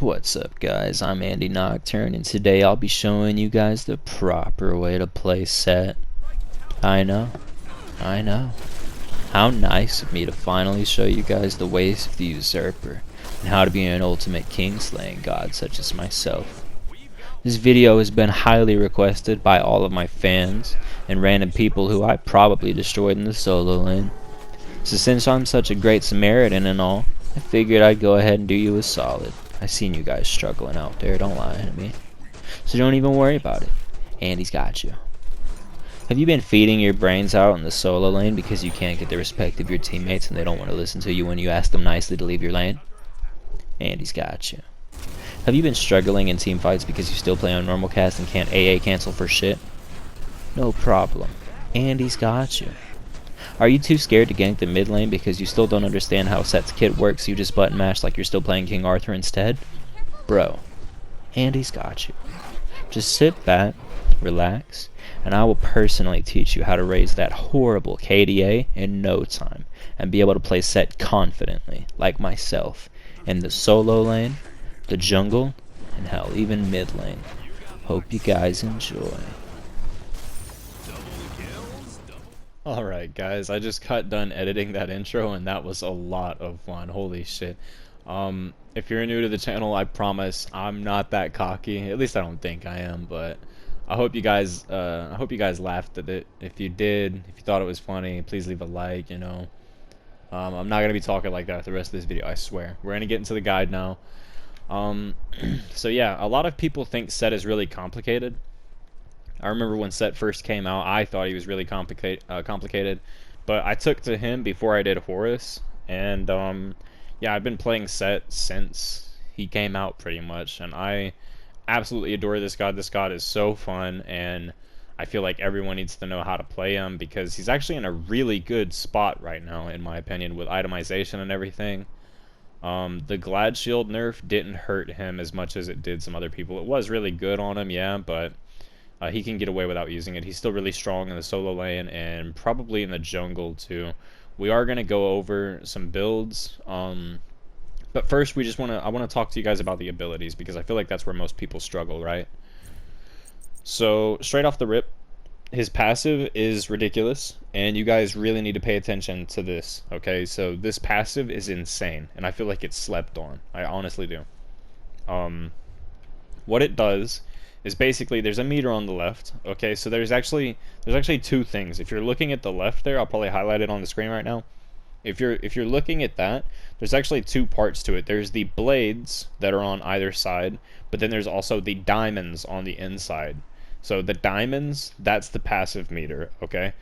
What's up guys, I'm AndyNocturne and today I'll be showing you guys the proper way to play set. I know. How nice of me to finally show you guys the ways of the usurper and how to be an ultimate king slaying god such as myself. This video has been highly requested by all of my fans and random people who I probably destroyed in the solo lane. So since I'm such a great Samaritan and all, I figured I'd go ahead and do you a solid. I seen you guys struggling out there, don't lie to me. So don't even worry about it. Andy's got you. Have you been feeding your brains out in the solo lane because you can't get the respect of your teammates and they don't want to listen to you when you ask them nicely to leave your lane? Andy's got you. Have you been struggling in team fights because you still play on normal cast and can't AA cancel for shit? No problem. Andy's got you. Are you too scared to gank the mid lane because you still don't understand how Set's kit works, so you just button mash like you're still playing King Arthur instead? Bro, Andy's got you. Just sit back, relax, and I will personally teach you how to raise that horrible KDA in no time and be able to play Set confidently, like myself, in the solo lane, the jungle, and hell, even mid lane. Hope you guys enjoy. Alright guys, I just got done editing that intro and that was a lot of fun. Holy shit. If you're new to the channel, I promise I'm not that cocky. At least I don't think I am, but I hope you guys laughed at it. If you did, if you thought it was funny, please leave a like, you know. I'm not gonna be talking like that the rest of this video, I swear. We're gonna get into the guide now. So yeah, a lot of people think Set is really complicated. I remember when Set first came out, I thought he was really complicated, but I took to him before I did Horus, and yeah, I've been playing Set since he came out pretty much, and I absolutely adore this god. This god is so fun, and I feel like everyone needs to know how to play him because he's actually in a really good spot right now, in my opinion, with itemization and everything. The Glad Shield nerf didn't hurt him as much as it did some other people. It was really good on him, yeah, but he can get away without using it. He's still really strong in the solo lane and probably in the jungle too. We are going to go over some builds, but first I want to talk to you guys about the abilities because I feel like that's where most people struggle, right? So straight off the rip, his passive is ridiculous, and you guys really need to pay attention to this, okay? So this passive is insane, and I feel like it's slept on. I honestly do. What it does is basically there's a meter on the left, okay? So there's actually two things. If you're looking at the left there, I'll probably highlight it on the screen right now. If you're looking at that, there's actually two parts to it. There's the blades that are on either side, but then there's also the diamonds on the inside. So the diamonds, that's the passive meter, okay?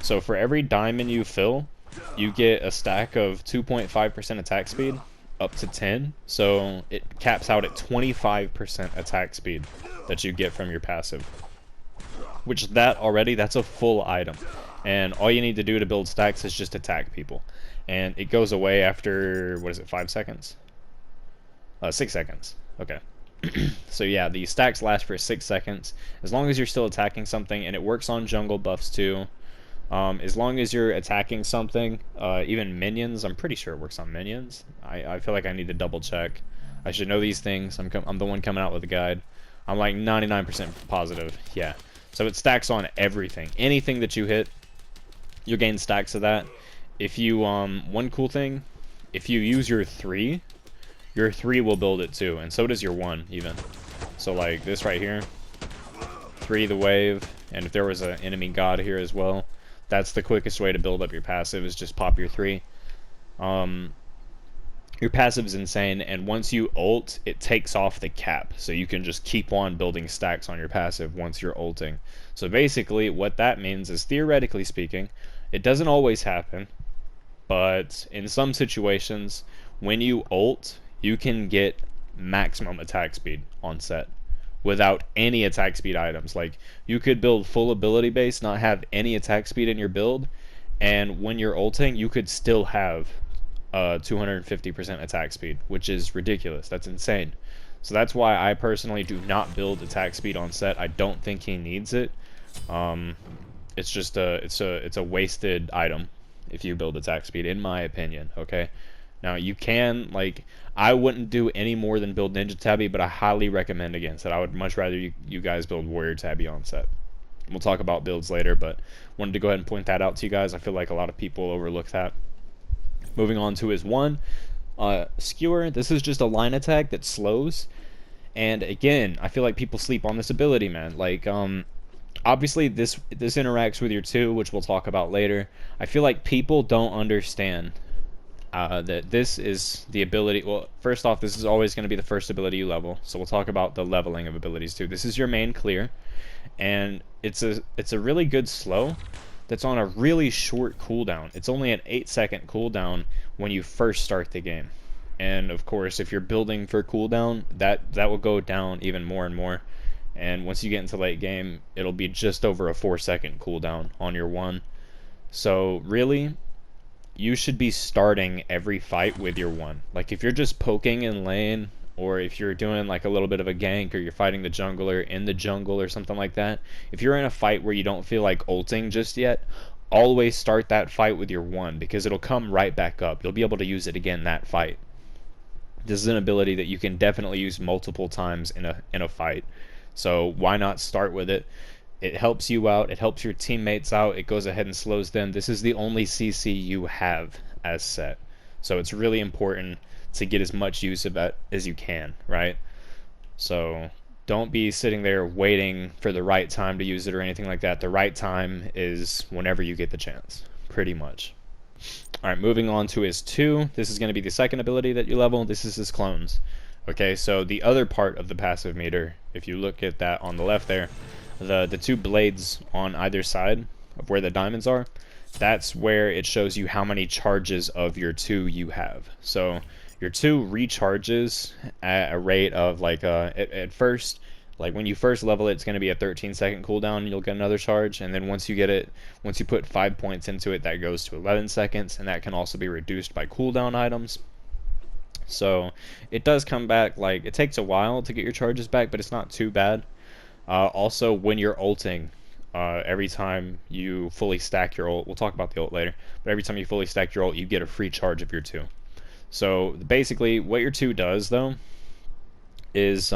So for every diamond you fill, you get a stack of 2.5% attack speed up to 10. So it caps out at 25% attack speed that you get from your passive. Which that's a full item. And all you need to do to build stacks is just attack people. And it goes away after, what is it, 5 seconds? 6 seconds. Okay. So yeah, the stacks last for 6 seconds as long as you're still attacking something, and it works on jungle buffs too. As long as you're attacking something, even minions, I'm pretty sure it works on minions. I feel like I need to double check. I should know these things. I'm the one coming out with the guide. I'm like 99% positive. Yeah. So it stacks on everything. Anything that you hit, you'll gain stacks of that. If you one cool thing, if you use your 3 will build it too, and so does your 1 even. So like this right here, 3 the wave, and if there was an enemy god here as well, that's the quickest way to build up your passive, is just pop your 3. Your passive is insane, and once you ult, it takes off the cap, so you can just keep on building stacks on your passive once you're ulting. So basically what that means is, theoretically speaking, it doesn't always happen, but in some situations when you ult, you can get maximum attack speed on Set without any attack speed items. Like, you could build full ability base, not have any attack speed in your build, and when you're ulting, you could still have 250% attack speed, which is ridiculous. That's insane. So that's why I personally do not build attack speed on Set. I don't think he needs it. It's just it's a wasted item if you build attack speed, in my opinion, okay? Now you can, like, I wouldn't do any more than build Ninja Tabby, but I highly recommend against it. I would much rather you guys build Warrior Tabby on set. We'll talk about builds later, but wanted to go ahead and point that out to you guys. I feel like a lot of people overlook that. Moving on to his 1, Skewer. This is just a line attack that slows. And again, I feel like people sleep on this ability, man. Like, obviously this interacts with your 2, which we'll talk about later. I feel like people don't understand that this is the ability. Well, first off, this is always going to be the first ability you level, so we'll talk about the leveling of abilities too. This is your main clear, and it's a really good slow that's on a really short cooldown. It's only an 8-second cooldown when you first start the game, and of course if you're building for cooldown, that will go down even more and more, and once you get into late game, it'll be just over a 4-second cooldown on your 1. So really, you should be starting every fight with your 1. Like, if you're just poking in lane, or if you're doing like a little bit of a gank, or you're fighting the jungler in the jungle or something like that, if you're in a fight where you don't feel like ulting just yet, always start that fight with your 1, because it'll come right back up. You'll be able to use it again that fight. This is an ability that you can definitely use multiple times in a fight. So why not start with it? It helps you out, it helps your teammates out, it goes ahead and slows them. This is the only CC you have as set. So it's really important to get as much use of it as you can, right? So don't be sitting there waiting for the right time to use it or anything like that. The right time is whenever you get the chance, pretty much. Alright, moving on to his 2. This is going to be the second ability that you level. This is his clones. Okay, so the other part of the passive meter, if you look at that on the left there, the 2 blades on either side of where the diamonds are, that's where it shows you how many charges of your 2 you have. So your 2 recharges at a rate of like at first, like when you first level it, it's going to be a 13-second cooldown, and you'll get another charge, and then once you put 5 points into it, that goes to 11 seconds, and that can also be reduced by cooldown items. So it does come back, like, it takes a while to get your charges back, but it's not too bad. Also, when you're ulting, every time you fully stack your ult, we'll talk about the ult later, but every time you fully stack your ult, you get a free charge of your 2. So basically, what your 2 does, though, is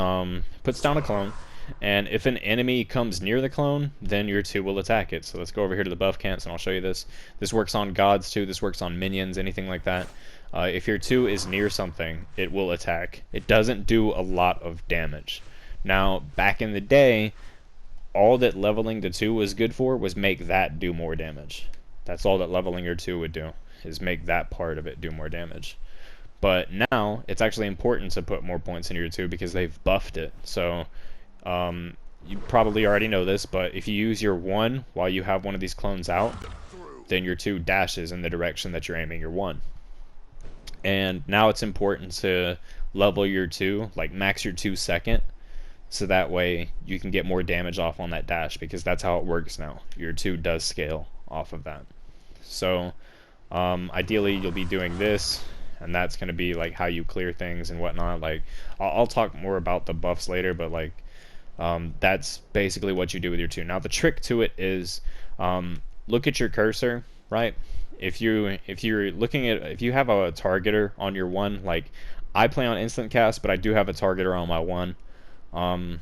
puts down a clone, and if an enemy comes near the clone, then your 2 will attack it. So let's go over here to the buff cants, and I'll show you this. This works on gods too, this works on minions, anything like that. If your 2 is near something, it will attack. It doesn't do a lot of damage. Now, back in the day, all that leveling the 2 was good for was make that do more damage. That's all that leveling your 2 would do, is make that part of it do more damage. But now, it's actually important to put more points into your 2 because they've buffed it. So, you probably already know this, but if you use your 1 while you have one of these clones out, then your 2 dashes in the direction that you're aiming your 1. And now it's important to level your 2, like max your 2 second, so that way you can get more damage off on that dash, because that's how it works now. Your 2 does scale off of that. So ideally you'll be doing this, and that's going to be like how you clear things and whatnot. Like I'll talk more about the buffs later, but like that's basically what you do with your 2. Now the trick to it is look at your cursor, right? If you have a targeter on your 1, like I play on instant cast, but I do have a targeter on my 1.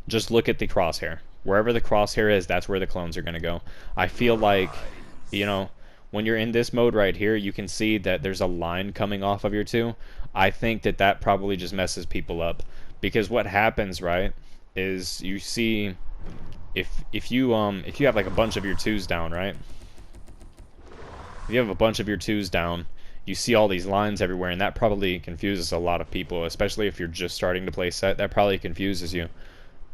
Just look at the crosshair. Wherever the crosshair is, that's where the clones are going to go. I feel like, you know, when you're in this mode right here, you can see that there's a line coming off of your 2. I think that probably just messes people up, because what happens, right, is you see if you have like a bunch of your 2s down, right? If you have a bunch of your 2s down, you see all these lines everywhere, and that probably confuses a lot of people, especially if you're just starting to play set. That probably confuses you.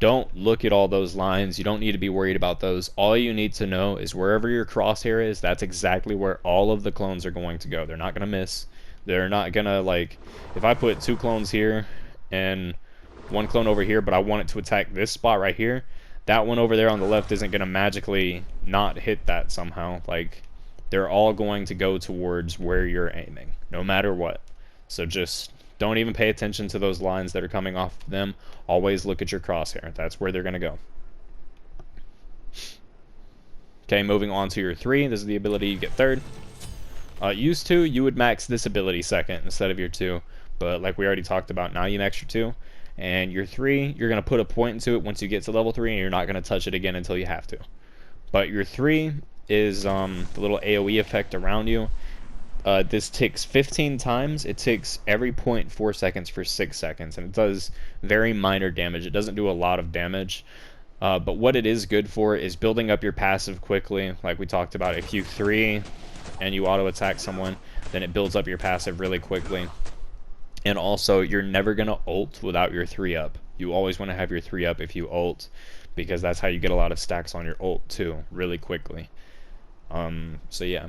Don't look at all those lines. You don't need to be worried about those. All you need to know is wherever your crosshair is, that's exactly where all of the clones are going to go. They're not going to miss. They're not going to, like, if I put 2 clones here and 1 clone over here, but I want it to attack this spot right here, that one over there on the left isn't going to magically not hit that somehow. Like, they're all going to go towards where you're aiming, no matter what. So just don't even pay attention to those lines that are coming off of them. Always look at your crosshair. That's where they're going to go. Okay, moving on to your 3. This is the ability you get third. Used to, you would max this ability second instead of your 2, but like we already talked about, now you max your 2, and your 3, you're going to put a point into it once you get to level 3, and you're not going to touch it again until you have to. But your 3 is the little AoE effect around you. This ticks 15 times. It ticks every 0.4 seconds for 6 seconds, and it does very minor damage. It doesn't do a lot of damage. But what it is good for is building up your passive quickly, like we talked about. If you 3 and you auto attack someone, then it builds up your passive really quickly. And also, you're never going to ult without your 3 up. You always want to have your 3 up if you ult, because that's how you get a lot of stacks on your ult too, really quickly. So yeah.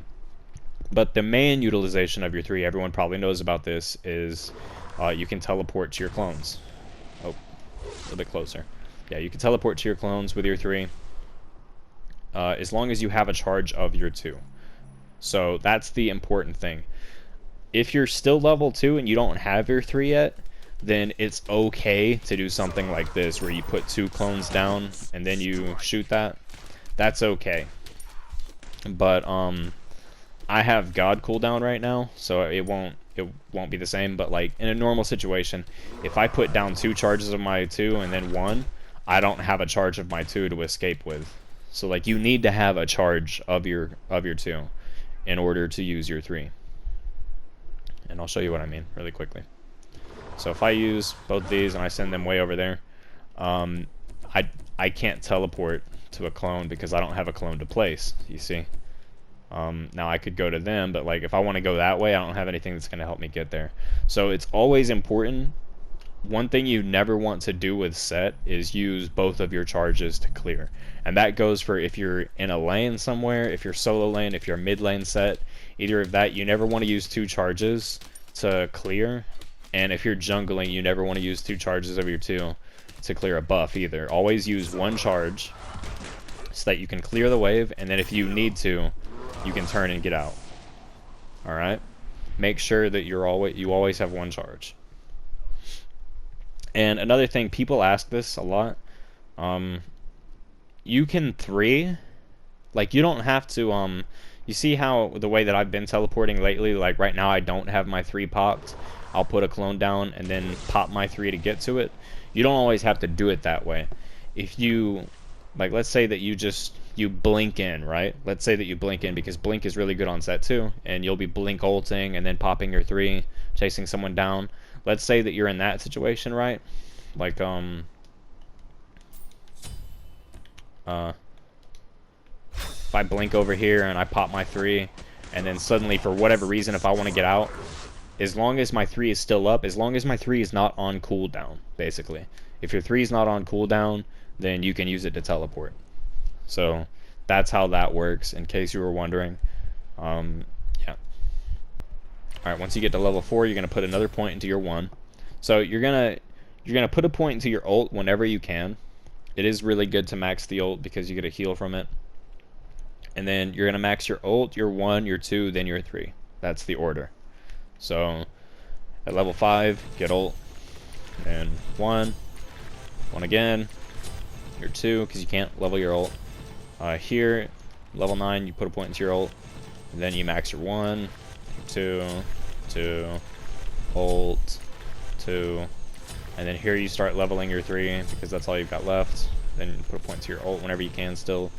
But the main utilization of your 3, everyone probably knows about this, is you can teleport to your clones. Oh, a little bit closer. Yeah, you can teleport to your clones with your 3, as long as you have a charge of your 2. So that's the important thing. If you're still level 2 and you don't have your 3 yet, then it's okay to do something like this, where you put 2 clones down and then you shoot that. That's okay. But I have God cooldown right now, so it won't be the same. But like in a normal situation, if I put down 2 charges of my 2 and then 1, I don't have a charge of my 2 to escape with. So like you need to have a charge of your 2 in order to use your 3. And I'll show you what I mean really quickly. So if I use both these and I send them way over there, I can't teleport to a clone because I don't have a clone to place, you see. Now I could go to them, but like if I want to go that way, I don't have anything that's going to help me get there. So it's always important. One thing you never want to do with set is use both of your charges to clear. And that goes for if you're in a lane somewhere, if you're solo lane, if you're mid lane set, either of that, you never want to use 2 charges to clear. And if you're jungling, you never want to use 2 charges of your 2 to clear a buff either. Always use 1 charge so that you can clear the wave, and then if you need to, you can turn and get out. Alright? Make sure that you always have 1 charge. And another thing, people ask this a lot. You can 3, like you don't have to, you see how the way that I've been teleporting lately, like right now I don't have my 3 popped. I'll put a clone down and then pop my 3 to get to it. You don't always have to do it that way. If you, like let's say that you blink in, right? Let's say that you blink in, because blink is really good on set too, and you'll be blink ulting and then popping your 3, chasing someone down. Let's say that you're in that situation, right? Like if I blink over here and I pop my 3, and then suddenly for whatever reason, if I want to get out, as long as my 3 is still up, as long as my 3 is not on cooldown, basically. If your 3 is not on cooldown, then you can use it to teleport. So that's how that works, in case you were wondering. Yeah. Alright, once you get to level 4, you're going to put another point into your 1. So you're gonna put a point into your ult whenever you can. It is really good to max the ult because you get a heal from it. And then you're going to max your ult, your 1, your 2, then your 3. That's the order. So at level 5, get ult, and 1 again, your 2, because you can't level your ult. Here, level 9, you put a point into your ult, and then you max your 1, 2, ult, 2, and then here you start leveling your 3, because that's all you've got left. Then you put a point to your ult whenever you can still.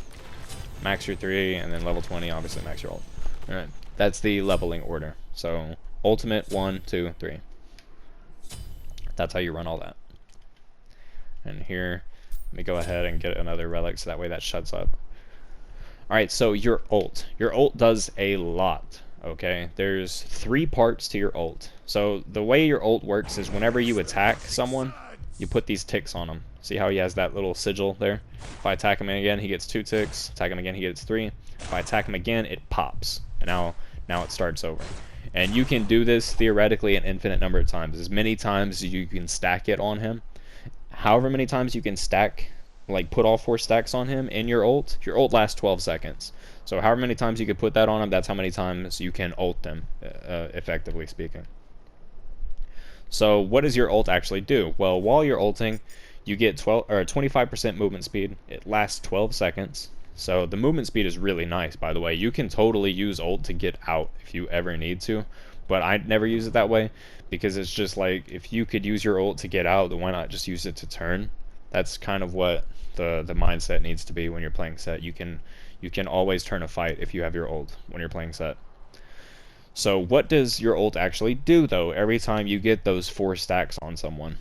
Max your 3, and then level 20, obviously max your ult. Alright, that's the leveling order. So ultimate 1, 2, 3. That's how you run all that. And here, let me go ahead and get another relic so that way that shuts up. Alright, so your ult. Your ult does a lot, okay? There's 3 parts to your ult. So the way your ult works is whenever you attack someone, you put these ticks on him. See how he has that little sigil there? If I attack him again, he gets 2 ticks. Attack him again, he gets 3. If I attack him again, it pops. And now it starts over. And you can do this theoretically an infinite number of times. As many times as you can stack it on him. However many times you can stack, like put all 4 stacks on him in your ult lasts 12 seconds. So however many times you can put that on him, that's how many times you can ult them, effectively speaking. So what does your ult actually do? Well, while you're ulting, you get 25% movement speed. It lasts 12 seconds. So the movement speed is really nice, by the way. You can totally use ult to get out if you ever need to, but I never use it that way because it's just like, if you could use your ult to get out, then why not just use it to turn? That's kind of what the mindset needs to be when you're playing set. You can always turn a fight if you have your ult when you're playing set. So what does your ult actually do, though, every time you get those 4 stacks on someone?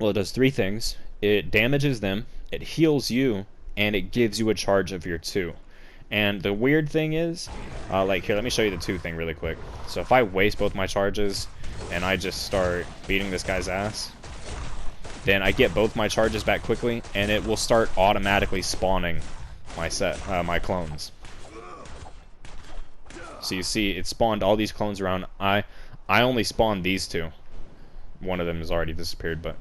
Well, it does 3 things. It damages them, it heals you, and it gives you a charge of your 2. And the weird thing is, like here, let me show you the 2 thing really quick. So if I waste both my charges and I just start beating this guy's ass, then I get both my charges back quickly, and it will start automatically spawning my clones. So you see, it spawned all these clones around. I only spawned these 2. One of them has already disappeared, but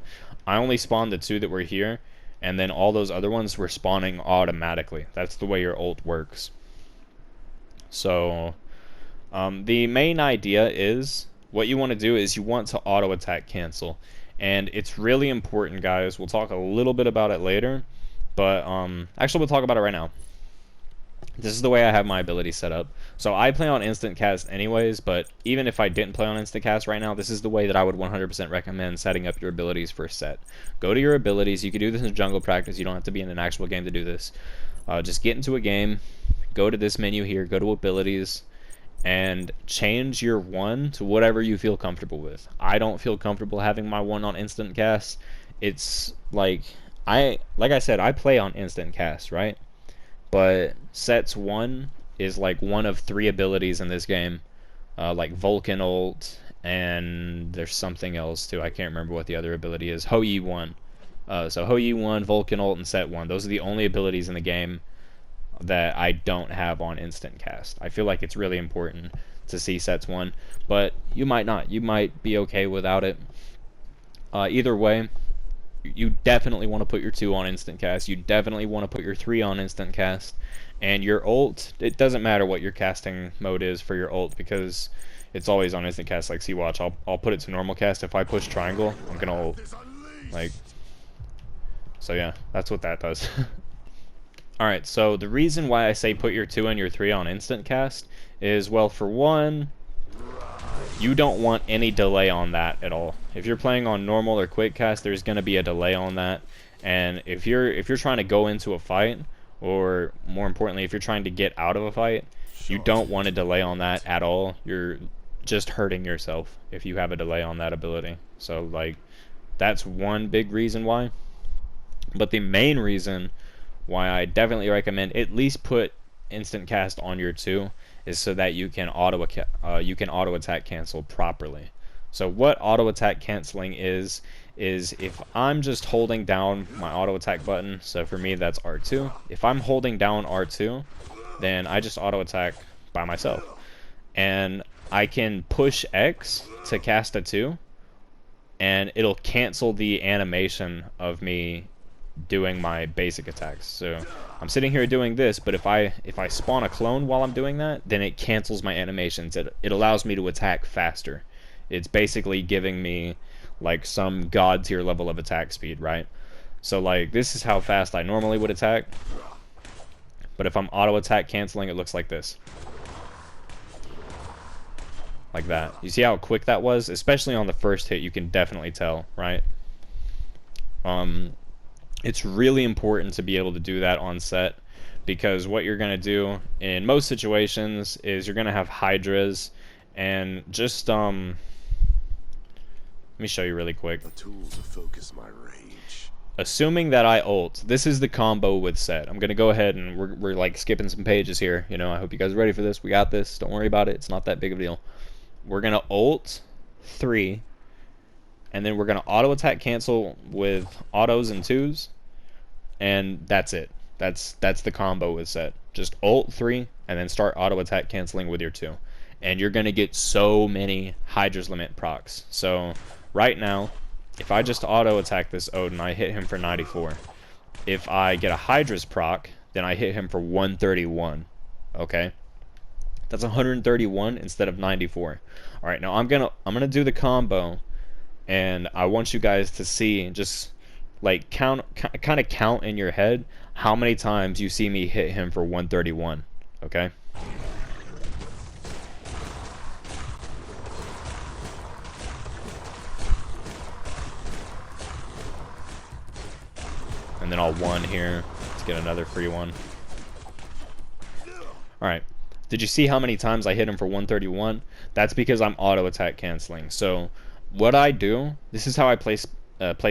I only spawned the 2 that were here, and then all those other ones were spawning automatically. That's the way your ult works. So the main idea is, what you want to do is you want to auto attack cancel, and it's really important, guys. We'll talk a little bit about it later, but actually we'll talk about it right now. This is the way I have my ability set up. So I play on instant cast anyways, but even if I didn't play on instant cast right now, this is the way that I would 100% recommend setting up your abilities for a set. Go to your abilities. You can do this in jungle practice. You don't have to be in an actual game to do this. Just get into a game, go to this menu here, go to abilities, and change your 1 to whatever you feel comfortable with. I don't feel comfortable having my 1 on instant cast. It's like I said, I play on instant cast, right? But sets 1 is like one of 3 abilities in this game, like Vulcan ult, and there's something else too. I can't remember what the other ability is. Ho Yi 1. So Ho Yi 1, Vulcan ult, and set 1. Those are the only abilities in the game that I don't have on instant cast. I feel like it's really important to see sets 1, but you might not. You might be okay without it. Either way, you definitely want to put your 2 on instant cast. You definitely want to put your 3 on instant cast. And your ult, it doesn't matter what your casting mode is for your ult, because it's always on instant cast. Like, see, watch, I'll put it to normal cast. If I push triangle, I'm gonna ult. Like, so yeah, that's what that does. Alright, so the reason why I say put your 2 and your 3 on instant cast is, well, for one, you don't want any delay on that at all. If you're playing on normal or quick cast, there's going to be a delay on that. And if you're trying to go into a fight, or more importantly, if you're trying to get out of a fight, you don't want a delay on that at all. You're just hurting yourself if you have a delay on that ability. So, like, that's one big reason why. But the main reason why I definitely recommend at least put instant cast on your 2 is so that you can auto attack cancel properly. So what auto attack canceling is if I'm just holding down my auto attack button, so for me that's R2. If I'm holding down R2, then I just auto attack by myself, and I can push X to cast a 2, and it'll cancel the animation of me doing my basic attacks. So I'm sitting here doing this, but if I spawn a clone while I'm doing that, then it cancels my animations. It allows me to attack faster. It's basically giving me like some god tier level of attack speed, right? So like, this is how fast I normally would attack, but if I'm auto attack canceling, it looks like this. Like that. You see how quick that was? Especially on the first hit, you can definitely tell, right? It's really important to be able to do that on set, because what you're going to do in most situations is you're going to have hydras, and just let me show you really quick. A tool to focus my rage. Assuming that I ult, this is the combo with set. I'm going to go ahead and we're like skipping some pages here, you know. I hope you guys are ready for this. We got this. Don't worry about it. It's not that big of a deal. We're going to ult 3, and then we're going to auto attack cancel with autos and 2s, and that's it. That's the combo with set. Just ult 3 and then start auto attack canceling with your 2, and you're going to get so many Hydra's limit procs. So right now, if I just auto attack this Odin, I hit him for 94. If I get a Hydra's proc, then I hit him for 131. Okay? That's 131 instead of 94. All right, now I'm gonna do the combo, and I want you guys to see just like kind of count in your head how many times you see me hit him for 131. Okay. And then I'll one here. Let's get another free one. Alright. Did you see how many times I hit him for 131? That's because I'm auto attack canceling. So what I do, this is how I play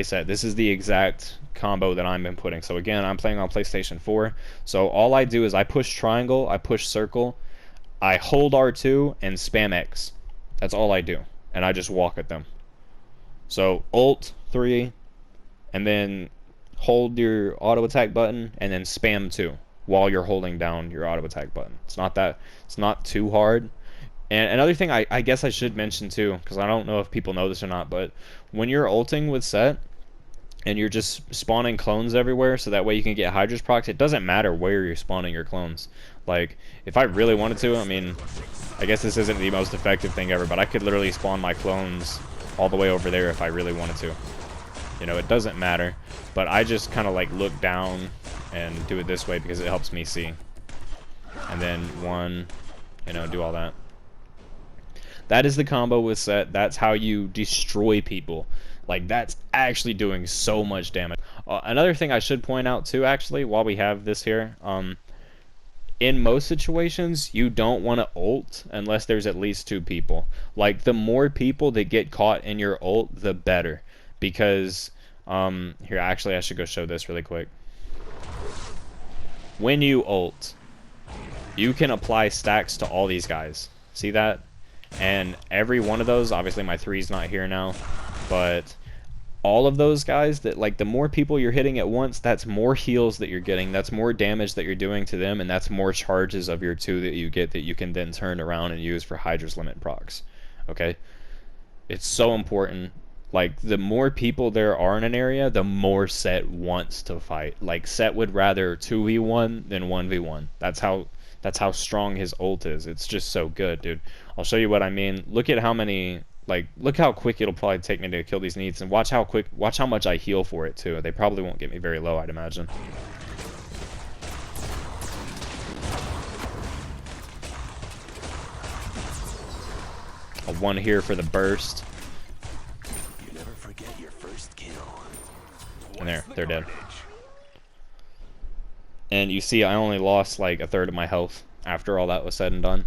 set. This is the exact combo that I'm inputting. So again, I'm playing on PlayStation 4. So all I do is I push triangle, I push circle, I hold R2 and spam X. That's all I do. And I just walk at them. So Alt 3 and then hold your auto attack button and then spam 2 while you're holding down your auto attack button. It's not too hard. And another thing I guess I should mention too, because I don't know if people know this or not, but when you're ulting with set and you're just spawning clones everywhere so that way you can get Hydra's procs, it doesn't matter where you're spawning your clones. Like, if I really wanted to, I mean, I guess this isn't the most effective thing ever, but I could literally spawn my clones all the way over there if I really wanted to. You know, it doesn't matter, but I just kind of like look down and do it this way because it helps me see. And then one, you know, do all that. That is the combo with set. That's how you destroy people. Like, that's actually doing so much damage. Another thing I should point out too, actually, while we have this here, in most situations, you don't want to ult unless there's at least 2 people. Like, the more people that get caught in your ult, the better. Because, here, actually, I should go show this really quick. When you ult, you can apply stacks to all these guys. See that? And every one of those, obviously my 3's not here now, but all of those guys, that like the more people you're hitting at once, that's more heals that you're getting, that's more damage that you're doing to them, and that's more charges of your 2 that you get that you can then turn around and use for Hydra's limit procs. Okay? It's so important. Like, the more people there are in an area, the more set wants to fight. Like, set would rather 2v1 than 1v1. That's how strong his ult is. It's just so good, dude. I'll show you what I mean. Look at how many, like, look how quick it'll probably take me to kill these needs, and watch how much I heal for it too. They probably won't get me very low, I'd imagine. A 1 here for the burst. You never forget your first kill. And there, they're dead. And you see I only lost like 1/3 of my health after all that was said and done.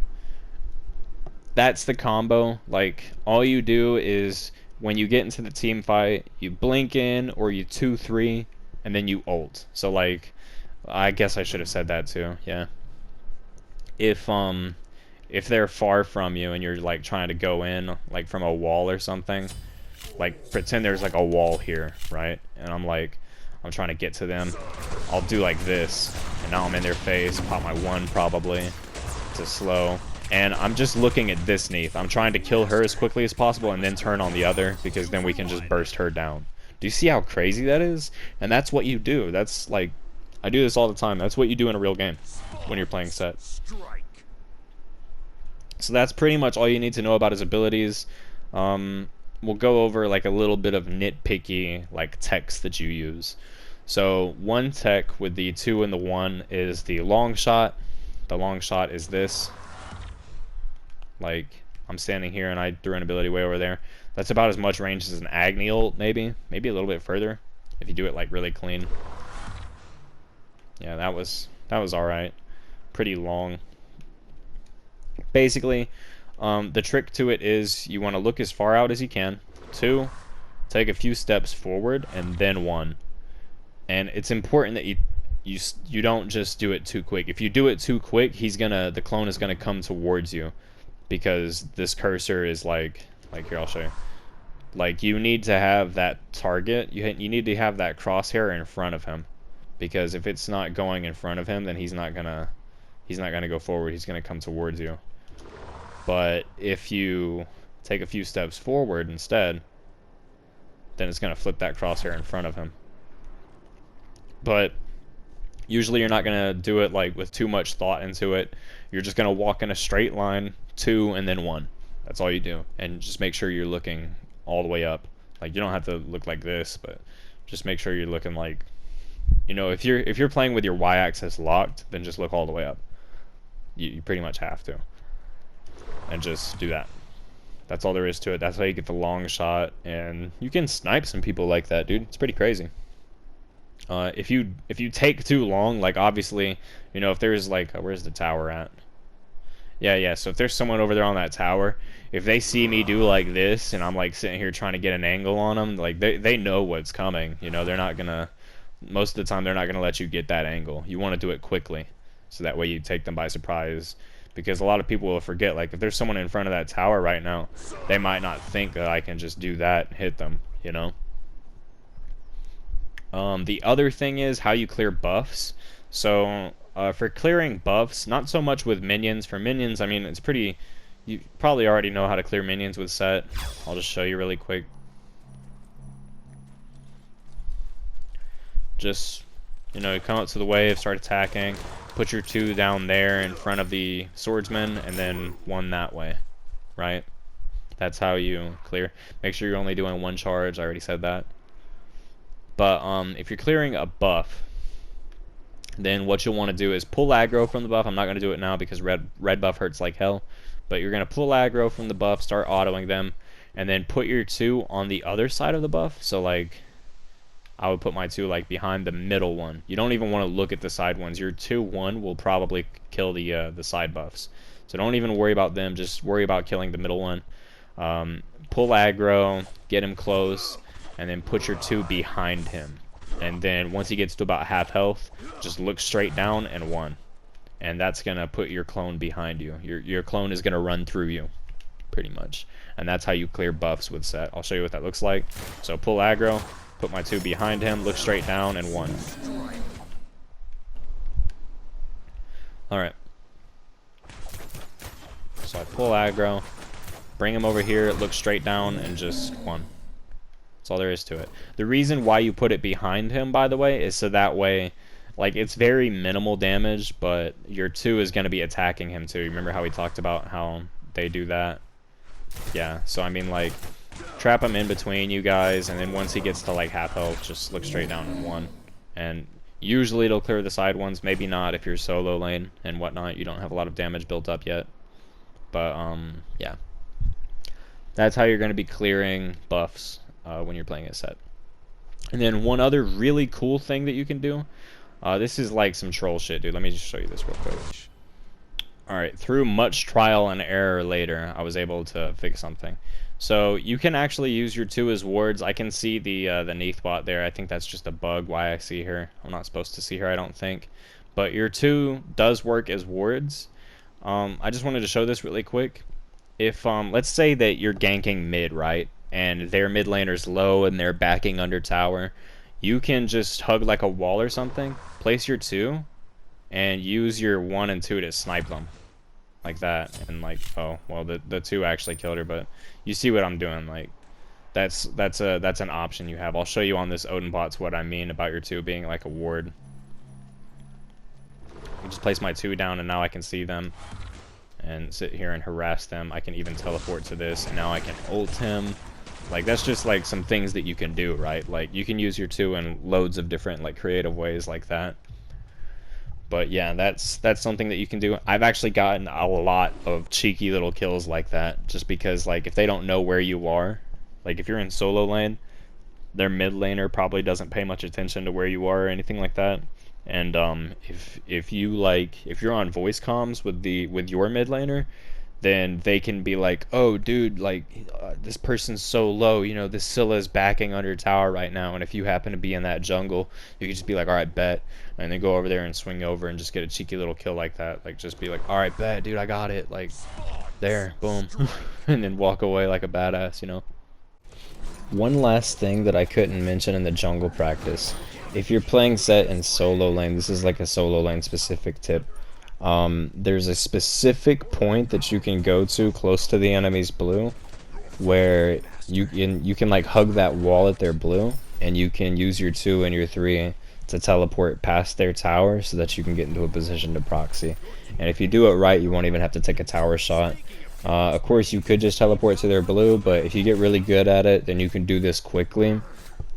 That's the combo. Like, all you do is when you get into the team fight, you blink in or you 2-3 and then you ult. So like, I guess I should have said that too. Yeah. If they're far from you and you're like trying to go in like from a wall or something, like pretend there's like a wall here, right? And I'm trying to get to them. I'll do like this, and now I'm in their face. Pop my 1 probably to slow, and I'm just looking at this Neath. I'm trying to kill her as quickly as possible and then turn on the other, because then we can just burst her down. Do you see how crazy that is? And that's what you do. That's like, I do this all the time. That's what you do in a real game when you're playing set. So that's pretty much all you need to know about his abilities. We'll go over like a little bit of nitpicky like techs that you use. So one tech with the 2 and the 1 is the long shot. The long shot is this. Like, I'm standing here and I threw an ability way over there. That's about as much range as an Agni ult, maybe a little bit further if you do it like really clean. Yeah, that was alright. Pretty long. Basically, the trick to it is you want to look as far out as you can. 2, take a few steps forward, and then 1. And it's important that you don't just do it too quick. If you do it too quick, the clone is gonna come towards you, because this cursor is like here, I'll show you. Like, you need to have that target. You need to have that crosshair in front of him, because if it's not going in front of him, then he's not gonna go forward. He's gonna come towards you. But if you take a few steps forward instead, then it's going to flip that crosshair in front of him. But usually you're not going to do it like with too much thought into it. You're just going to walk in a straight line, 2 and then 1. That's all you do. And just make sure you're looking all the way up. Like, you don't have to look like this, but Just make sure you're looking like, you know, if you're playing with your y-axis locked, then just look all the way up. You pretty much have to, and just do that. That's all there is to it. That's how you get the long shot, and you can snipe some people like that, dude. It's pretty crazy. If you take too long, like obviously, you know, if there's like, where's the tower at? Yeah. So if there's someone over there on that tower, if they see me do like this, and I'm like sitting here trying to get an angle on them, like they know what's coming. You know, they're not gonna. Most of the time, they're not gonna let you get that angle. You want to do it quickly, so that way you take them by surprise. Because a lot of people will forget, like, if there's someone in front of that tower right now, they might not think that I can just do that and hit them, you know? The other thing is how you clear buffs. So, for clearing buffs, not so much with minions. For minions, I mean, it's pretty... You probably already know how to clear minions with set. I'll just show you really quick. Just, you know, you come up to the wave, start attacking. Put your 2 down there in front of the swordsman, and then 1 that way, right? That's how you clear. Make sure you're only doing 1 charge. I already said that. But if you're clearing a buff, then what you'll want to do is pull aggro from the buff. I'm not going to do it now because red buff hurts like hell. But you're going to pull aggro from the buff, start autoing them, and then put your 2 on the other side of the buff. So like, I would put my 2 like behind the middle one. You don't even want to look at the side ones. Your 2-1 will probably kill the side buffs. So don't even worry about them. Just worry about killing the middle one. Pull aggro, get him close, and then put your 2 behind him. And then once he gets to about half health, just look straight down and 1. And that's gonna put your clone behind you. Your clone is gonna run through you, pretty much. And that's how you clear buffs with set. I'll show you what that looks like. So pull aggro. Put my 2 behind him, look straight down, and 1. Alright. So I pull aggro, bring him over here, look straight down, and just 1. That's all there is to it. The reason why you put it behind him, by the way, is so that way, like, it's very minimal damage, but your 2 is going to be attacking him too. Remember how we talked about how they do that? Yeah, so I mean, like, trap him in between you guys, and then once he gets to like half health, just look straight down and 1. And usually it'll clear the side ones, maybe not if you're solo lane and whatnot. You don't have a lot of damage built up yet. But yeah, that's how you're going to be clearing buffs when you're playing a set. And then one other really cool thing that you can do, this is like some troll shit, dude. Let me just show you this real quick. Alright, through much trial and error later, I was able to fix something. So you can actually use your 2 as wards. I can see the Neath bot there. I think that's just a bug why I see her. I'm not supposed to see her, I don't think. But your 2 does work as wards. I just wanted to show this really quick. If let's say that you're ganking mid, right? And their mid laner's low and they're backing under tower. You can just hug like a wall or something. Place your 2 and use your 1 and 2 to snipe them. Like that, and like, oh well, the 2 actually killed her, but you see what I'm doing. Like, that's an option you have. I'll show you on this Odin bot's what I mean about your 2 being like a ward. I just place my 2 down, and now I can see them and sit here and harass them. I can even teleport to this, and now I can ult him. Like, that's just like some things that you can do, right? Like, you can use your 2 in loads of different like creative ways like that. But yeah, that's something that you can do. I've actually gotten a lot of cheeky little kills like that, just because like if they don't know where you are, like if you're in solo lane, their mid laner probably doesn't pay much attention to where you are or anything like that. And if you're on voice comms with your mid laner, then they can be like, oh dude, like this person's so low, you know, this Scylla is backing under tower right now, and if you happen to be in that jungle, you can just be like, alright, bet, and then go over there and swing over and just get a cheeky little kill like that. Like, just be like, alright, bet, dude, I got it, like, there, boom. And then walk away like a badass, you know. One last thing that I couldn't mention in the jungle practice. If you're playing set in solo lane, this is like a solo lane specific tip. There's a specific point that you can go to close to the enemy's blue, where you can like hug that wall at their blue, and you can use your 2 and your 3 to teleport past their tower so that you can get into a position to proxy. And if you do it right, you won't even have to take a tower shot. Of course, you could just teleport to their blue, but if you get really good at it, then you can do this quickly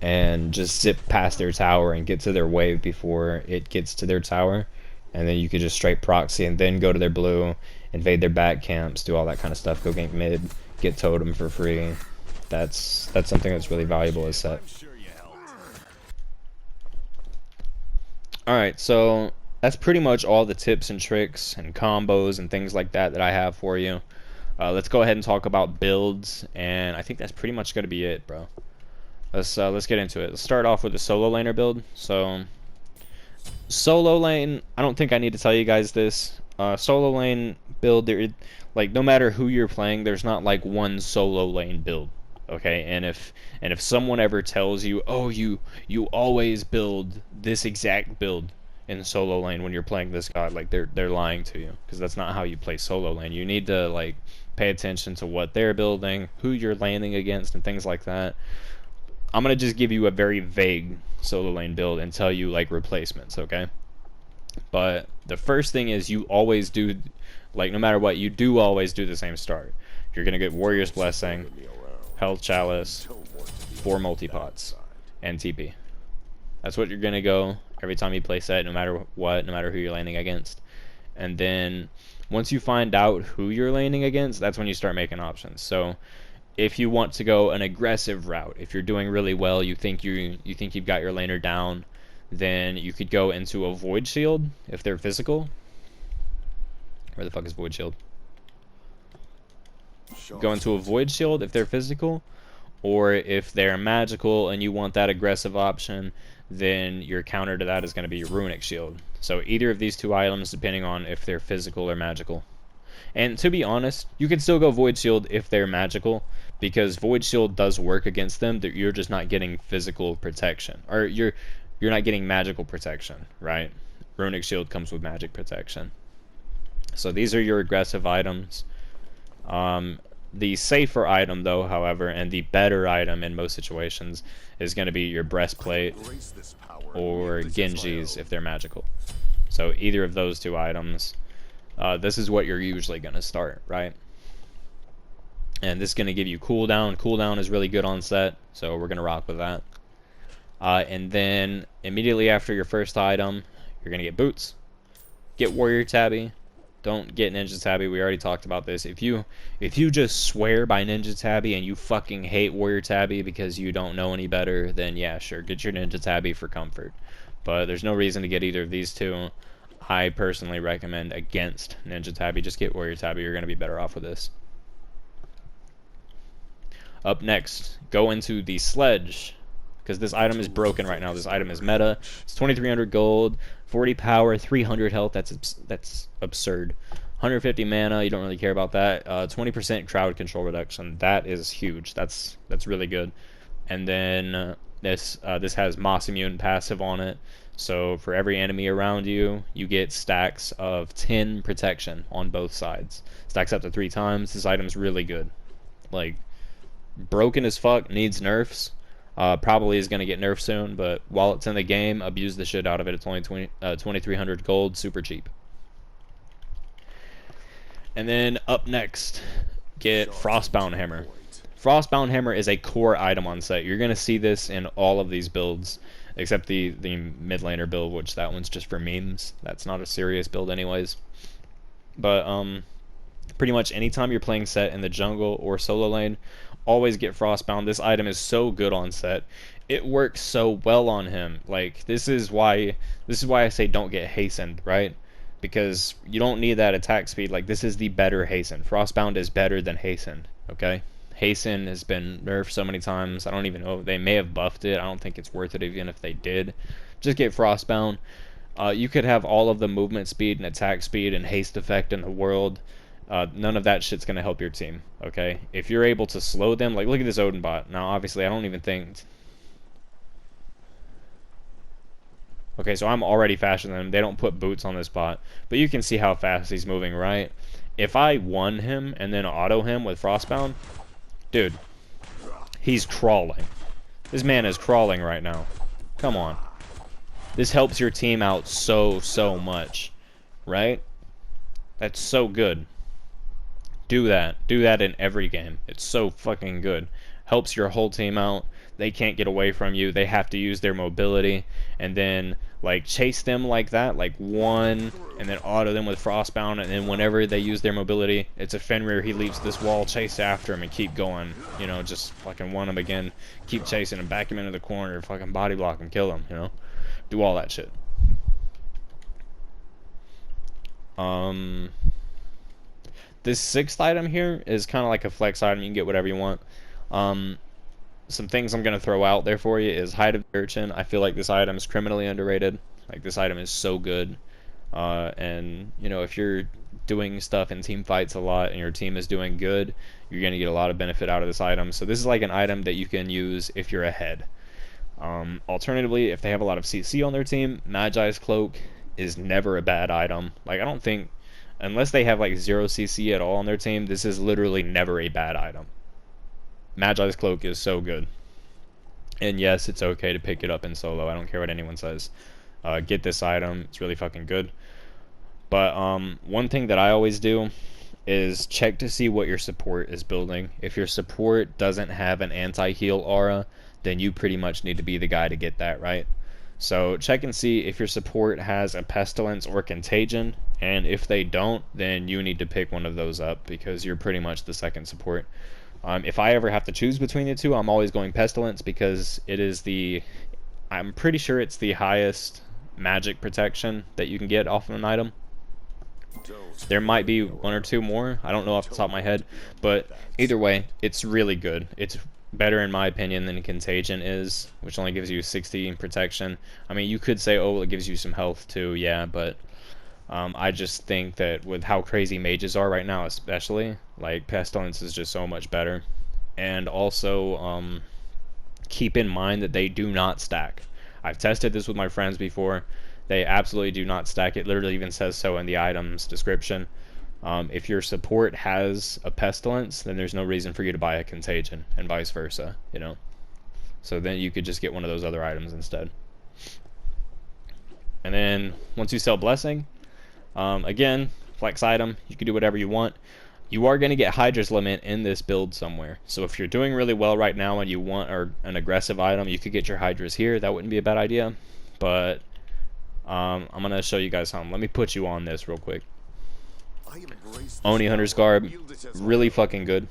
and just zip past their tower and get to their wave before it gets to their tower, and then you could just straight proxy and then go to their blue, invade their back camps, do all that kind of stuff, go gank mid, get totem for free. That's something that's really valuable as set. Alright, so that's pretty much all the tips and tricks and combos and things like that that I have for you. Let's go ahead and talk about builds, and I think that's pretty much going to be it, bro. Let's get into it. Let's start off with the solo laner build. So solo lane, I don't think I need to tell you guys this. Solo lane build, like no matter who you're playing, there's not like one solo lane build. Okay, and if someone ever tells you, oh, you always build this exact build in solo lane when you're playing this god, like they're lying to you, because that's not how you play solo lane. You need to like pay attention to what they're building, who you're landing against, and things like that. I'm gonna just give you a very vague solo lane build and tell you like replacements, okay? But the first thing is you always do, like no matter what, you do always do the same start. You're gonna get Warrior's Blessing, Health Chalice, 4 multi-pots, and TP. That's what you're gonna go every time you play set, no matter what, no matter who you're landing against. And then once you find out who you're landing against, that's when you start making options. So if you want to go an aggressive route, if you're doing really well, you think you've got your laner down, then you could go into a Void Shield if they're physical. Where the fuck is Void Shield? Go into a Void Shield if they're physical, or if they're magical and you want that aggressive option, then your counter to that is going to be Runic Shield. So either of these two items, depending on if they're physical or magical. And to be honest, you can still go Void Shield if they're magical, because Void Shield does work against them. That you're just not getting physical protection, or you're not getting magical protection, right? Runic Shield comes with magic protection. So these are your aggressive items. The safer item, though, however, and the better item in most situations, is going to be your Breastplate or Genjis if they're magical. So either of those two items, this is what you're usually going to start, right? And this is going to give you cooldown. Cooldown is really good on set, so we're going to rock with that. And then immediately after your first item, you're going to get boots. Get Warrior Tabby. Don't get Ninja Tabby. We already talked about this. If you just swear by Ninja Tabby and you fucking hate Warrior Tabby because you don't know any better, then yeah, sure, get your Ninja Tabby for comfort. But there's no reason to get either of these two. I personally recommend against Ninja Tabby. Just get Warrior Tabby. You're going to be better off with this. Up next, go into the Sledge, because this item is broken right now. This item is meta. It's 2,300 gold, 40 power, 300 health. That's absurd. 150 mana. You don't really care about that. 20% crowd control reduction. That is huge. That's really good. And then this has Moss Immune passive on it. So for every enemy around you, you get stacks of 10 protection on both sides. Stacks up to 3 times. This item's really good. Like, broken as fuck, needs nerfs. Probably is going to get nerfed soon, but while it's in the game, abuse the shit out of it. It's only 2,300 gold, super cheap. And then up next, get Frostbound Hammer. Frostbound Hammer is a core item on set. You're going to see this in all of these builds, except the mid laner build, which that one's just for memes. That's not a serious build anyways. But pretty much anytime you're playing set in the jungle or solo lane, always get Frostbound. This item is so good on set. It works so well on him. Like, this is why I say don't get hastened, right? Because you don't need that attack speed. Like, this is the better hasten. Frostbound is better than hasten, okay? Hasten has been nerfed so many times. I don't even know. They may have buffed it. I don't think it's worth it even if they did. Just get Frostbound. You could have all of the movement speed and attack speed and haste effect in the world. None of that shit's going to help your team, okay? If you're able to slow them, like, look at this Odin bot. Now, obviously, I don't even think... Okay, so I'm already faster than him. They don't put boots on this bot. But you can see how fast he's moving, right? If I won him and then auto him with Frostbound, dude, he's crawling. This man is crawling right now. Come on. This helps your team out so much, right? That's so good. Do that. Do that in every game. It's so fucking good. Helps your whole team out. they can't get away from you. They have to use their mobility, and then like chase them like that, like one, and then auto them with Frostbound, and then whenever they use their mobility, it's a Fenrir, he leaps this wall, chase after him, and keep going. You know, just fucking one him again, keep chasing him, back him into the corner, fucking body block him, kill him, you know? Do all that shit. This 6th item here is kind of like a flex item. You can get whatever you want. Some things I'm going to throw out there for you is Hide of the Urchin. I feel like this item is criminally underrated. Like, this item is so good. And, you know, if you're doing stuff in team fights a lot and your team is doing good, you're going to get a lot of benefit out of this item. So this is like an item that you can use if you're ahead. Alternatively, if they have a lot of CC on their team, Magi's Cloak is never a bad item. Like, I don't think, unless they have like 0 CC at all on their team, this is literally never a bad item. Magi's Cloak is so good. And yes, it's okay to pick it up in solo. I don't care what anyone says. Get this item. It's really fucking good. But one thing that I always do is check to see what your support is building. If your support doesn't have an anti-heal aura, then you pretty much need to be the guy to get that, right? So check and see if your support has a Pestilence or Contagion, and if they don't, then you need to pick one of those up because you're pretty much the second support. If I ever have to choose between the two, I'm always going Pestilence because it is the, I'm pretty sure it's the highest magic protection that you can get off of an item. There might be 1 or 2 more, I don't know off the top of my head, but either way, it's really good. It's better in my opinion than Contagion is, which only gives you 60 protection. I mean, you could say, oh, it gives you some health too, yeah, but I just think that with how crazy mages are right now, especially, like, Pestilence is just so much better. And also, keep in mind that they do not stack. I've tested this with my friends before. They absolutely do not stack. It literally even says so in the item's description. If your support has a Pestilence, then there's no reason for you to buy a Contagion, and vice versa, you know? So then you could just get one of those other items instead. And then, once you sell Blessing, again, flex item, you can do whatever you want. You are going to get Hydra's Limit in this build somewhere. So if you're doing really well right now and you want an aggressive item, you could get your Hydras here. That wouldn't be a bad idea. But I'm going to show you guys something. Let me put you on this real quick. Oni Hunter's Garb, really fucking good.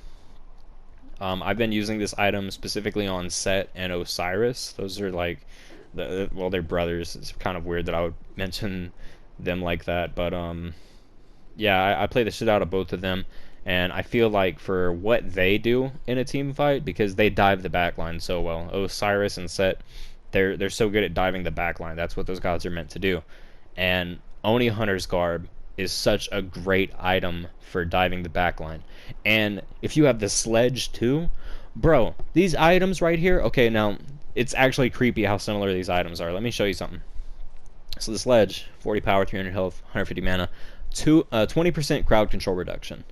I've been using this item specifically on Set and Osiris. Those are like, well, they're brothers. It's kind of weird that I would mention them like that, but yeah, I play the shit out of both of them, and I feel like for what they do in a team fight, because they dive the backline so well. Osiris and Set, they're so good at diving the backline. That's what those gods are meant to do. And Oni Hunter's Garb is such a great item for diving the backline. And if you have the Sledge too, bro, these items right here, okay, now it's actually creepy how similar these items are. Let me show you something. So the Sledge, 40 power, 300 health, 150 mana, 20% crowd control reduction.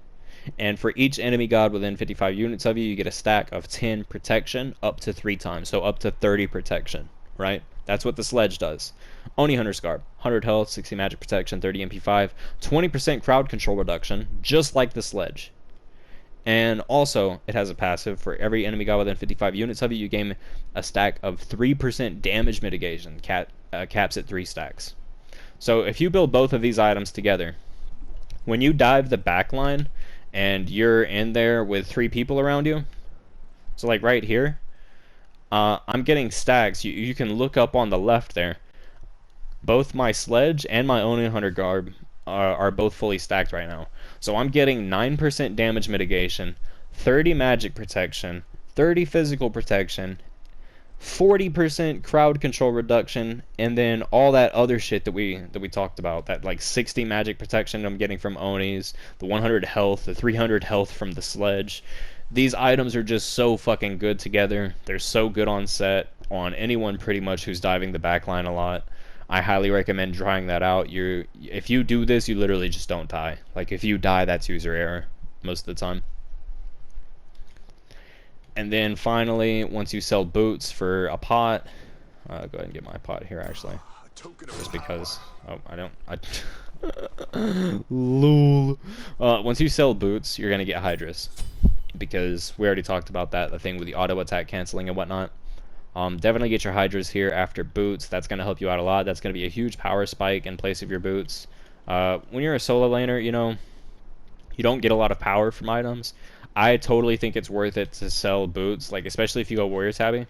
And for each enemy god within 55 units of you, you get a stack of 10 protection up to 3 times, so up to 30 protection, right? That's what the Sledge does. Oni Hunter's Garb, 100 health, 60 magic protection, 30 MP5, 20% crowd control reduction, just like the Sledge. And also, it has a passive. For every enemy god within 55 units of you, you gain a stack of 3% damage mitigation, caps at 3 stacks. So if you build both of these items together, when you dive the backline and you're in there with 3 people around you, so like right here, I'm getting stacks. You can look up on the left there. Both my Sledge and my Oni Hunter Garb are both fully stacked right now. So I'm getting 9% damage mitigation, 30 magic protection, 30 physical protection, 40% crowd control reduction, and then all that other shit that we talked about. That like 60 magic protection I'm getting from Onis, the 100 health, the 300 health from the Sledge. These items are just so fucking good together. They're so good on Set, on anyone pretty much who's diving the backline a lot. I highly recommend trying that out. If you do this, you literally just don't die. Like, if you die, that's user error most of the time. And then finally, once you sell boots for a pot, go ahead and get my pot here actually, just because. Oh, lol. Once you sell boots, you're gonna get Hydras, because we already talked about that, the thing with the auto attack canceling and whatnot. Definitely get your Hydras here after boots. That's going to help you out a lot. That's going to be a huge power spike in place of your boots. When you're a solo laner, you know, you don't get a lot of power from items. I totally think it's worth it to sell boots, like especially if you go warrior tabby.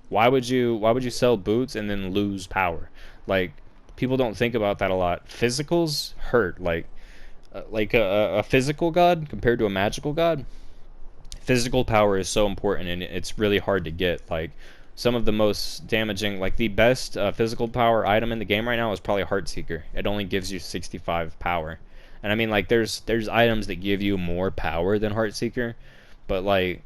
Why would you sell boots and then lose power? Like, people don't think about that a lot. Physicals hurt. Like a physical god compared to a magical god. Physical power is so important, and it's really hard to get. Like, some of the most damaging, like the best physical power item in the game right now is probably Heartseeker. It only gives you 65 power. And I mean, like, there's items that give you more power than Heartseeker, but like,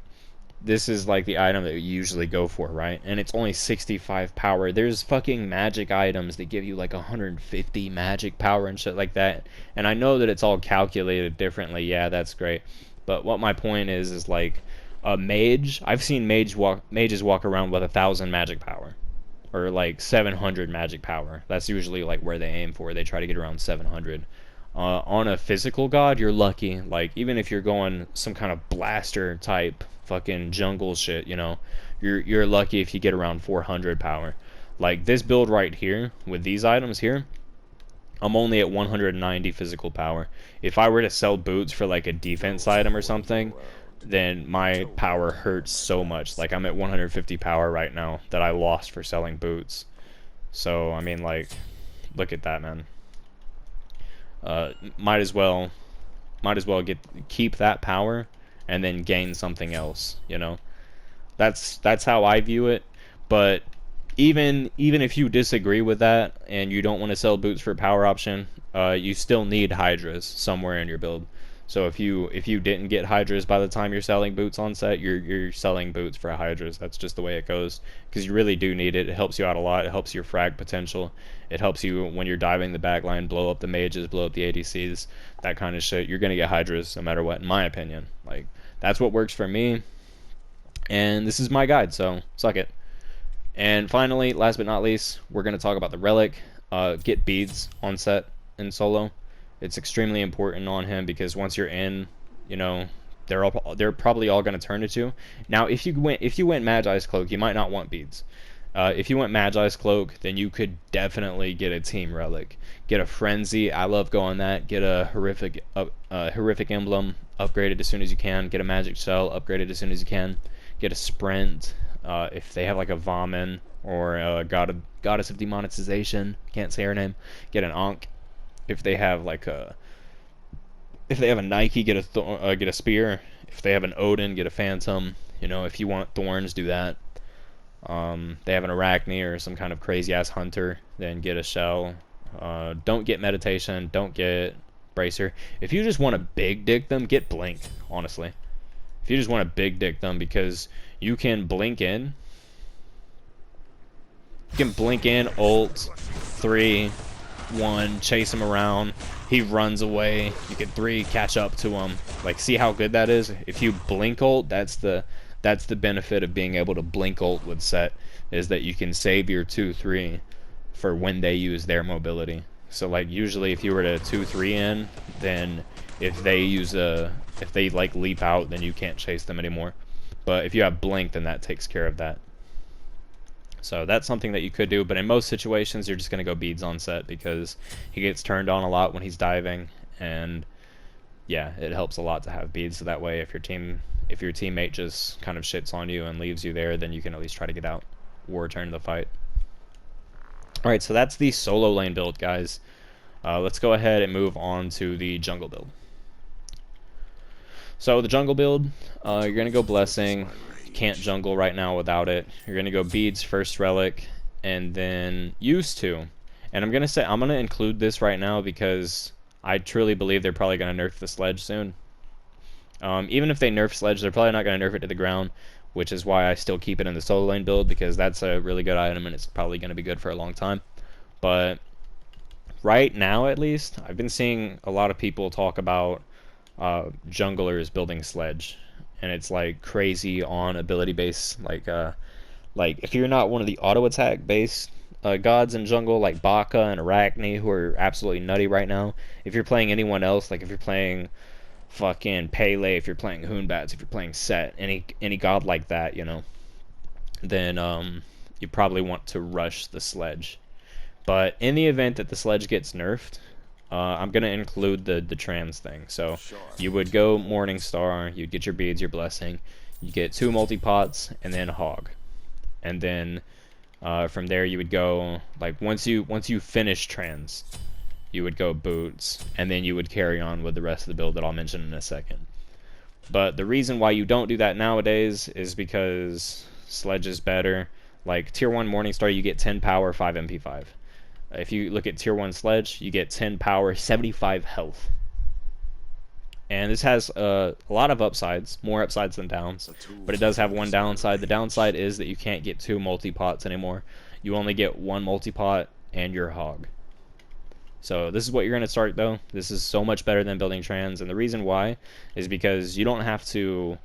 this is like the item that you usually go for, right? And it's only 65 power. There's fucking magic items that give you like 150 magic power and shit like that. And I know that it's all calculated differently. Yeah, that's great. But what my point is like a mage. I've seen mages walk around with 1,000 magic power, or like 700 magic power. That's usually like where they aim for. They try to get around 700. On a physical god, you're lucky. Like, even if you're going some kind of blaster type fucking jungle shit, you know, you're lucky if you get around 400 power. Like, this build right here with these items here, I'm only at 190 physical power. If I were to sell boots for like a defense item or something, then my power hurts so much. Like, I'm at 150 power right now that I lost for selling boots. So I mean, like, look at that, man. Might as well keep that power and then gain something else, you know. That's how I view it. But even if you disagree with that and you don't want to sell boots for a power option, you still need Hydras somewhere in your build. So if you didn't get Hydras by the time you're selling boots on set, you're selling boots for Hydras. That's just the way it goes, because you really do need it. It helps you out a lot. It helps your frag potential. It helps you when you're diving the backline, blow up the mages, blow up the ADCs, that kind of shit. You're gonna get Hydras no matter what, in my opinion. Like, that's what works for me, and this is my guide, so suck it. And finally, last but not least, we're gonna talk about the relic. Get beads on set in solo. It's extremely important on him, because once you're in, you know, they're probably all going to turn to you. Now, if you went Magi's Cloak, you might not want beads. If you went Magi's Cloak, then you could definitely get a team relic. Get a Frenzy. I love going that. Get a horrific emblem upgraded as soon as you can. Get a magic shell upgraded as soon as you can. Get a sprint. If they have like a Vomit or a goddess of demonetization, can't say her name. Get an Ankh. If they have like a Nike, get a spear. If they have an Odin, get a Phantom. You know, if you want thorns, do that. They have an Arachne or some kind of crazy ass hunter, then get a shell. Don't get meditation. Don't get bracer. If you just want to big dick them, get blink. Honestly, if you just want to big dick them, because you can blink in. You can blink in, ult, 3, 1, chase him around, he runs away, you get 3, catch up to him. Like, see how good that is? If you blink ult, that's the benefit of being able to blink ult with set, is that you can save your 2-3 for when they use their mobility. So like, usually if you were to 2-3 in, then if they like leap out, then you can't chase them anymore. But if you have blink, then that takes care of that. So that's something that you could do, but in most situations you're just going to go beads on set, because he gets turned on a lot when he's diving, and yeah, it helps a lot to have beads, so that way if your teammate just kind of shits on you and leaves you there, then you can at least try to get out or return to the fight. Alright, so that's the solo lane build, guys. Let's go ahead and move on to the jungle build. So the jungle build, you're going to go Blessing. Can't jungle right now without it. You're gonna go beads, first relic, and then used to. And I'm gonna include this right now, because I truly believe they're probably gonna nerf the sledge soon. Even if they nerf sledge, they're probably not gonna nerf it to the ground, which is why I still keep it in the solo lane build, because that's a really good item and it's probably gonna be good for a long time. But right now, at least, I've been seeing a lot of people talk about junglers building sledge. And it's like crazy on ability base, like if you're not one of the auto attack based gods in jungle, like Baka and Arachne, who are absolutely nutty right now. If you're playing anyone else, like if you're playing fucking Pele, if you're playing Hoonbats, if you're playing Set, any god like that, you know, then you probably want to rush the sledge. But in the event that the sledge gets nerfed, I'm going to include the trans thing. So you would go Morningstar, you'd get your beads, your blessing, you get 2 multi-pots, and then hog. And then from there you would go, like once you finish trans, you would go boots, and then you would carry on with the rest of the build that I'll mention in a second. But the reason why you don't do that nowadays is because sledge is better. Like tier 1 Morningstar, you get 10 power, 5 MP5. If you look at tier 1 sledge, you get 10 power, 75 health. And this has a lot of upsides, more upsides than downs, but it does have one downside. The downside is that you can't get 2 multi-pots anymore. You only get 1 multi-pot and your hog. So this is what you're going to start though. This is so much better than building trans, and the reason why is because you don't have to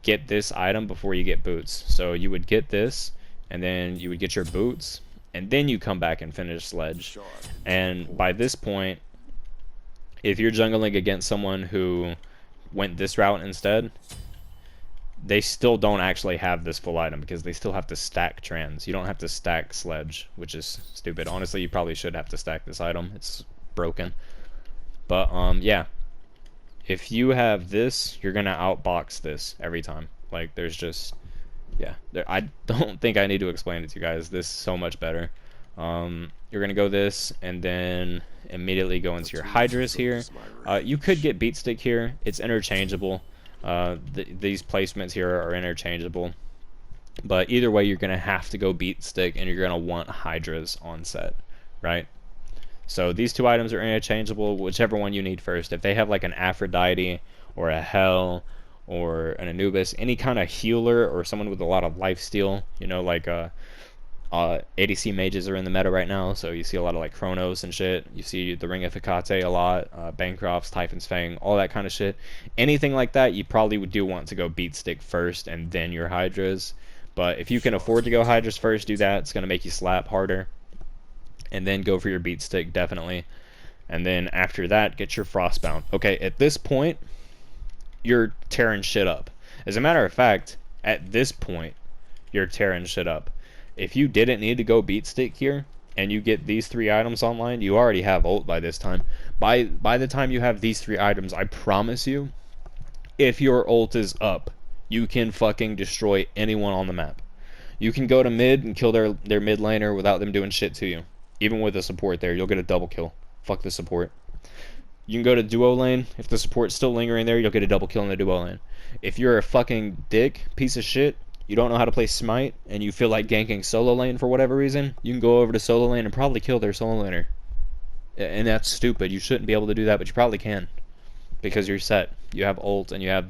get this item before you get boots. So you would get this, and then you would get your boots, and then you come back and finish sledge. And by this point, if you're jungling against someone who went this route instead, they still don't actually have this full item because they still have to stack trans. You don't have to stack sledge, which is stupid. Honestly, you probably should have to stack this item. It's broken. But yeah, if you have this, you're gonna outbox this every time. Like there's just, yeah, I don't think I need to explain it to you guys. This is so much better. You're gonna go this and then immediately go into your hydras here. You could get beat stick here. It's interchangeable. These placements here are interchangeable, but either way you're gonna have to go beat stick, and you're gonna want hydras on set, right? So these 2 items are interchangeable, whichever one you need first. If they have like an Aphrodite or a Hell or an Anubis, any kind of healer or someone with a lot of lifesteal, you know, like ADC mages are in the meta right now, so you see a lot of like Chronos and shit. You see the Ring of Hecate a lot, Bancrofts, Typhon's Fang, all that kind of shit. Anything like that, you probably do want to go beat stick first and then your hydras. But if you can afford to go hydras first, do that. It's going to make you slap harder. And then go for your beat stick, definitely. And then after that, get your Frostbound. Okay, at this point, you're tearing shit up. As a matter of fact, at this point, you're tearing shit up. If you didn't need to go beat stick here, and you get these 3 items online, you already have ult by this time. By the time you have these 3 items, I promise you, if your ult is up, you can fucking destroy anyone on the map. You can go to mid and kill their mid laner without them doing shit to you. Even with the support there, you'll get a double kill. Fuck the support. You can go to duo lane. If the support's still lingering there, you'll get a double kill in the duo lane. If you're a fucking dick, piece of shit, you don't know how to play Smite, and you feel like ganking solo lane for whatever reason, you can go over to solo lane and probably kill their solo laner. And that's stupid. You shouldn't be able to do that, but you probably can. Because you're set. You have ult, and you have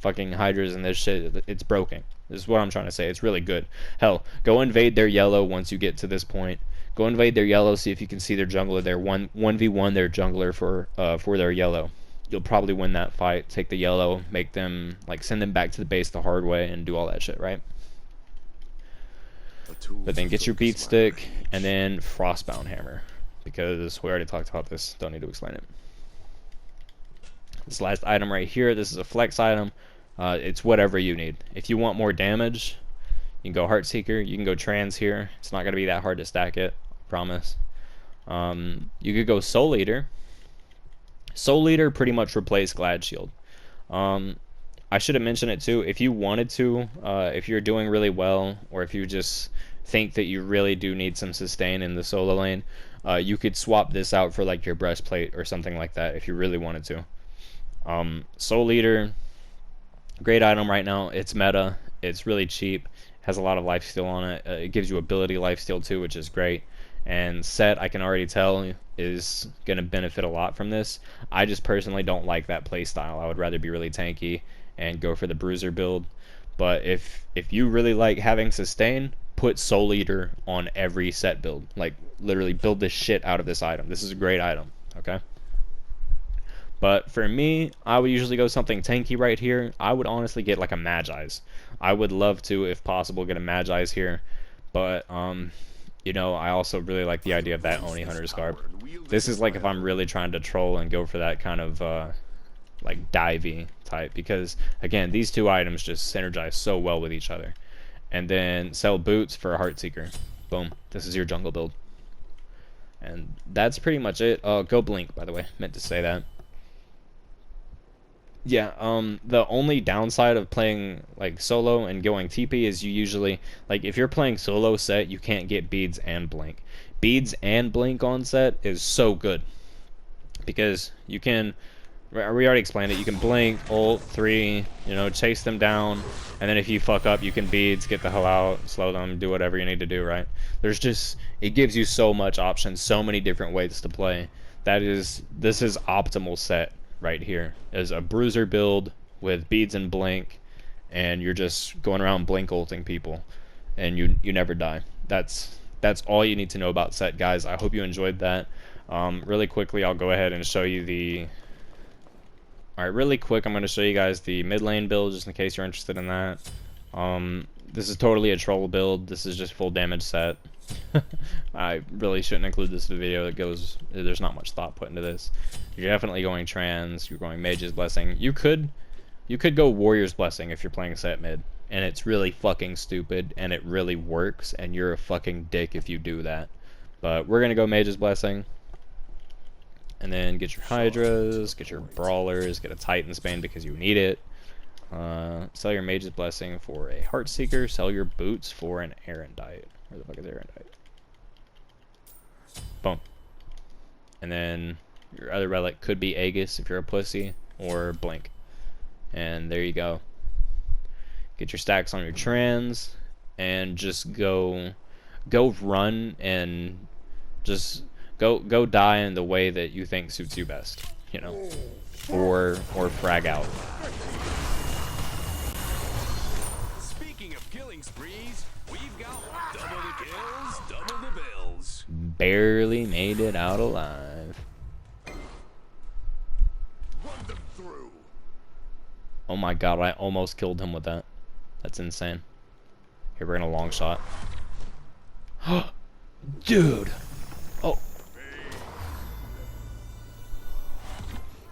fucking hydras and this shit. It's broken. This is what I'm trying to say. It's really good. Hell, go invade their yellow once you get to this point. Go invade their yellow, see if you can see their jungler there. 1v1 their jungler for their yellow. You'll probably win that fight. Take the yellow, make them, like, send them back to the base the hard way and do all that shit, right? But then get your beat stick and then Frostbound hammer, because we already talked about this. Don't need to explain it. This last item right here, this is a flex item. It's whatever you need. If you want more damage, you can go Heartseeker. You can go Trans here. It's not going to be that hard to stack it, I promise. You could go Soul Eater. Soul Eater pretty much replaced Glad Shield. I should have mentioned it too. If you wanted to, if you're doing really well, or if you just think that you really do need some sustain in the solo lane, you could swap this out for like your breastplate or something like that if you really wanted to. Soul Eater, great item right now. It's meta. It's really cheap. Has a lot of lifesteal on it. It gives you ability lifesteal too, which is great. And Set, I can already tell, is going to benefit a lot from this. I just personally don't like that playstyle. I would rather be really tanky and go for the Bruiser build. But if you really like having sustain, put Soul Eater on every Set build. Like, literally build the shit out of this item. This is a great item, okay? But for me, I would usually go something tanky right here. I would honestly get like a Magi's. I would love to, if possible, get a Magi's here. But, you know, I also really like the idea of that Oni Hunter's Garb. This is like if I'm really trying to troll and go for that kind of, like, divey type. Because, again, these 2 items just synergize so well with each other. and then sell boots for a Heartseeker. Boom. This is your jungle build. And that's pretty much it. Go blink, by the way. Meant to say that. Yeah, the only downside of playing like solo and going TP is you usually, like, if you're playing solo set, you can't get beads and blink. Beads and blink on set is so good because you can, we already explained it, you can blink, ult, 3, you know, chase them down, and then if you fuck up, you can beads, get the hell out, slow them, do whatever you need to do, right? There's just, it gives you so much options, so many different ways to play. This is optimal set right here. Is a bruiser build with beads and blink, and you're just going around blink ulting people, and you never die. That's all you need to know about set, guys. I hope you enjoyed that. Really quickly, I'll go ahead and show you the... Alright, really quick, I'm going to show you guys the mid lane build, just in case you're interested in that. This is totally a troll build. This is just full damage set. I really shouldn't include this in the video. There's not much thought put into this. You're definitely going trans. You're going Mage's Blessing. You could go Warrior's Blessing if you're playing set mid, and it's really fucking stupid, and it really works, and you're a fucking dick if you do that. But we're gonna go Mage's Blessing, and then get your Hydras, get your Brawlers, get a Titan's Bane because you need it. Sell your Mage's Blessing for a Heartseeker. Sell your boots for an Erendite. Where the fuck is Erendite? Boom. And then your other relic could be Aegis if you're a pussy, or Blink. And there you go. Get your stacks on your trans, and just go run, and just go die in the way that you think suits you best, you know, or frag out. Speaking of killing sprees, we've got double the kills, double the bills. Barely made it out alive. Run them through. Oh my god, I almost killed him with that. That's insane. Here, we're gonna long shot. Dude! Oh.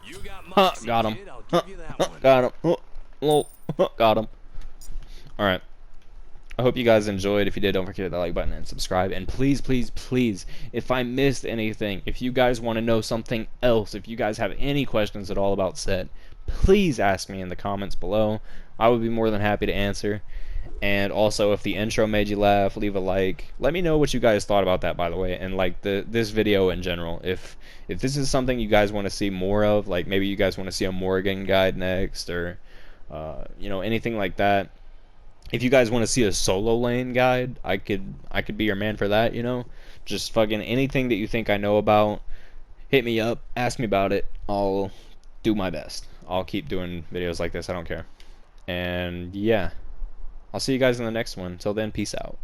You got moxie, Got him. kid, I'll give you that one. Got him. Lol. Got him. Alright. I hope you guys enjoyed. If you did, don't forget to hit that like button and subscribe. And please, please, please, if I missed anything, if you guys want to know something else, if you guys have any questions at all about set, please ask me in the comments below. I would be more than happy to answer. And also, if the intro made you laugh, leave a like. Let me know what you guys thought about that, by the way, and like this video in general. If this is something you guys want to see more of, like maybe you guys want to see a Morrigan guide next, or you know, anything like that. If you guys want to see a solo lane guide, I could be your man for that, you know. Just fucking anything that you think I know about, hit me up, ask me about it. I'll do my best. I'll keep doing videos like this, I don't care. And yeah, I'll see you guys in the next one. Till then, peace out.